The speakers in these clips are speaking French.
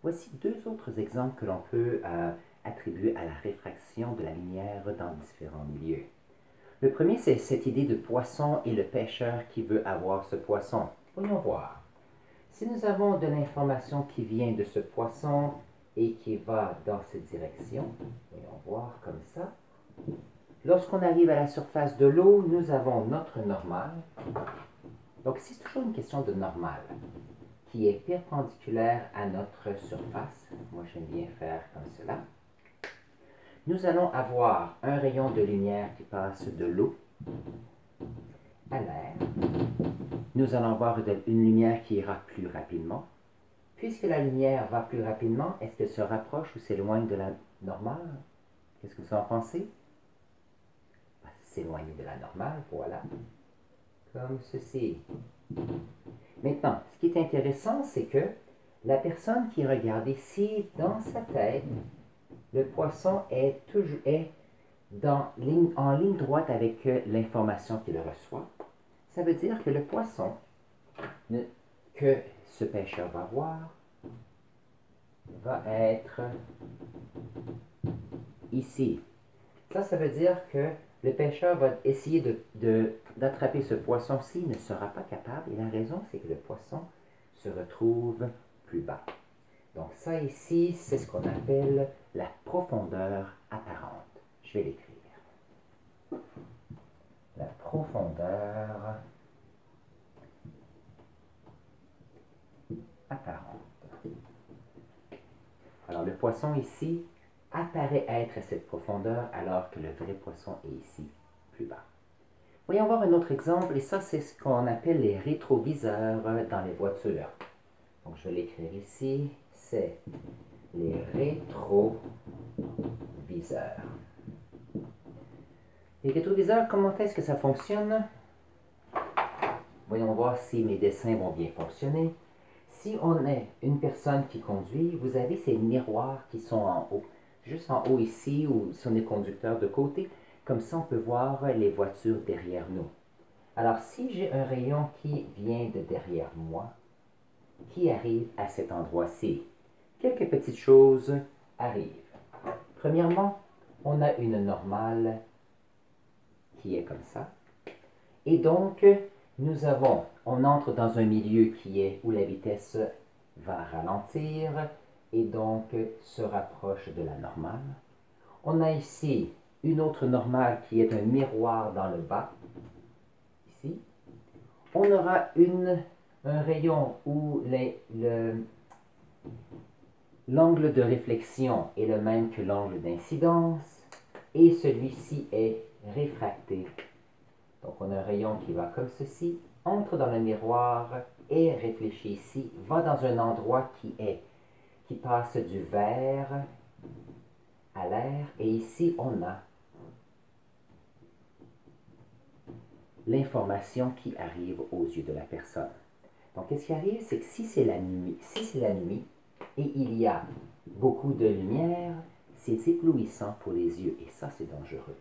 Voici deux autres exemples que l'on peut attribuer à la réfraction de la lumière dans différents milieux. Le premier, c'est cette idée de poisson et le pêcheur qui veut avoir ce poisson. Voyons voir. Si nous avons de l'information qui vient de ce poisson et qui va dans cette direction, voyons voir comme ça. Lorsqu'on arrive à la surface de l'eau, nous avons notre normal. Donc ici, c'est toujours une question de normal qui est perpendiculaire à notre surface. Moi, j'aime bien faire comme cela. Nous allons avoir un rayon de lumière qui passe de l'eau à l'air. Nous allons avoir une lumière qui ira plus rapidement. Puisque la lumière va plus rapidement, est-ce qu'elle se rapproche ou s'éloigne de la normale? Qu'est-ce que vous en pensez? S'éloigner de la normale, voilà. Comme ceci. Maintenant, ce qui est intéressant, c'est que la personne qui regarde ici, dans sa tête, le poisson est en ligne droite avec l'information qu'il reçoit. Ça veut dire que le poisson que ce pêcheur va voir va être ici. Ça veut dire que le pêcheur va essayer d'attraper ce poisson-ci, il ne sera pas capable. Et la raison, c'est que le poisson se retrouve plus bas. Donc ça ici, c'est ce qu'on appelle la profondeur apparente. Je vais l'écrire. La profondeur apparente. Alors le poisson ici apparaît être à cette profondeur alors que le vrai poisson est ici, plus bas. Voyons voir un autre exemple, et ça c'est ce qu'on appelle les rétroviseurs dans les voitures. Donc je vais l'écrire ici, c'est les rétroviseurs. Les rétroviseurs, comment est-ce que ça fonctionne? Voyons voir si mes dessins vont bien fonctionner. Si on est une personne qui conduit, vous avez ces miroirs qui sont en haut. Juste en haut ici, ou si on est conducteur de côté, comme ça on peut voir les voitures derrière nous. Alors si j'ai un rayon qui vient de derrière moi, qui arrive à cet endroit-ci, quelques petites choses arrivent. Premièrement, on a une normale qui est comme ça. Et donc, on entre dans un milieu où la vitesse va ralentir et donc se rapproche de la normale. On a ici une autre normale qui est un miroir dans le bas, ici. On aura un rayon où l'angle de réflexion est le même que l'angle d'incidence et celui-ci est réfracté. Donc on a un rayon qui va comme ceci, entre dans le miroir et réfléchit ici, va dans un endroit qui passe du vert à l'air, et ici on a l'information qui arrive aux yeux de la personne. Donc qu'est-ce qui arrive, c'est que si c'est la nuit, et il y a beaucoup de lumière, c'est éblouissant pour les yeux, et ça c'est dangereux.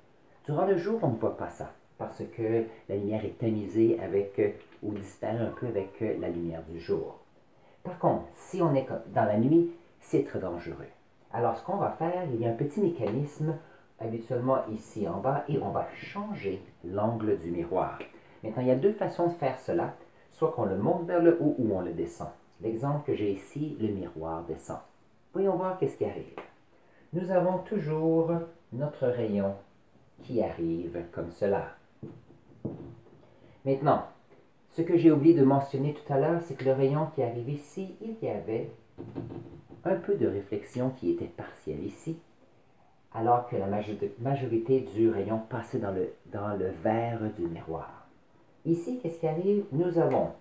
Durant le jour, on ne voit pas ça, parce que la lumière est tamisée ou disparaît un peu avec la lumière du jour. Par contre, si on est dans la nuit, c'est très dangereux. Alors, ce qu'on va faire, il y a un petit mécanisme, habituellement ici en bas, et on va changer l'angle du miroir. Maintenant, il y a deux façons de faire cela, soit qu'on le monte vers le haut ou on le descend. L'exemple que j'ai ici, le miroir descend. Voyons voir qu'est-ce qui arrive. Nous avons toujours notre rayon qui arrive comme cela. Maintenant, ce que j'ai oublié de mentionner tout à l'heure, c'est que le rayon qui arrive ici, il y avait un peu de réflexion qui était partielle ici, alors que la majorité du rayon passait dans le verre du miroir. Ici, qu'est-ce qui arrive? Nous avons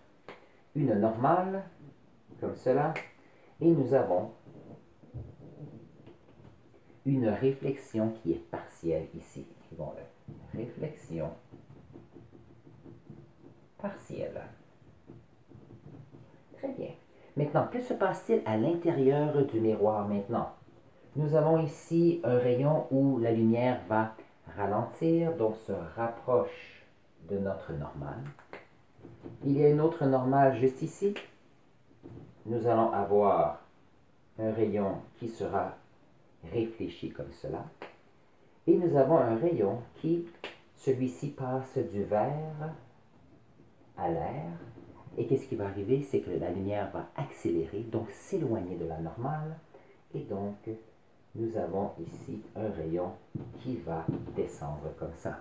une normale, comme cela, et nous avons une réflexion qui est partielle ici. Écrivons-le. Réflexion partielle. Très bien. Maintenant, que se passe-t-il à l'intérieur du miroir maintenant? Nous avons ici un rayon où la lumière va ralentir, donc se rapproche de notre normale. Il y a une autre normale juste ici. Nous allons avoir un rayon qui sera réfléchi comme cela. Et nous avons un rayon qui, celui-ci passe du vert à l'air. Et qu'est-ce qui va arriver? C'est que la lumière va accélérer, donc s'éloigner de la normale. Et donc, nous avons ici un rayon qui va descendre comme ça.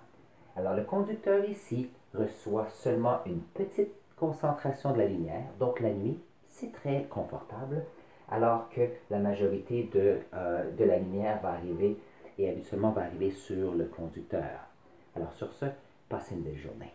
Alors, le conducteur ici reçoit seulement une petite concentration de la lumière. Donc, la nuit, c'est très confortable, alors que la majorité de la lumière va arriver et habituellement va arriver sur le conducteur. Alors, sur ce, passez une belle journée.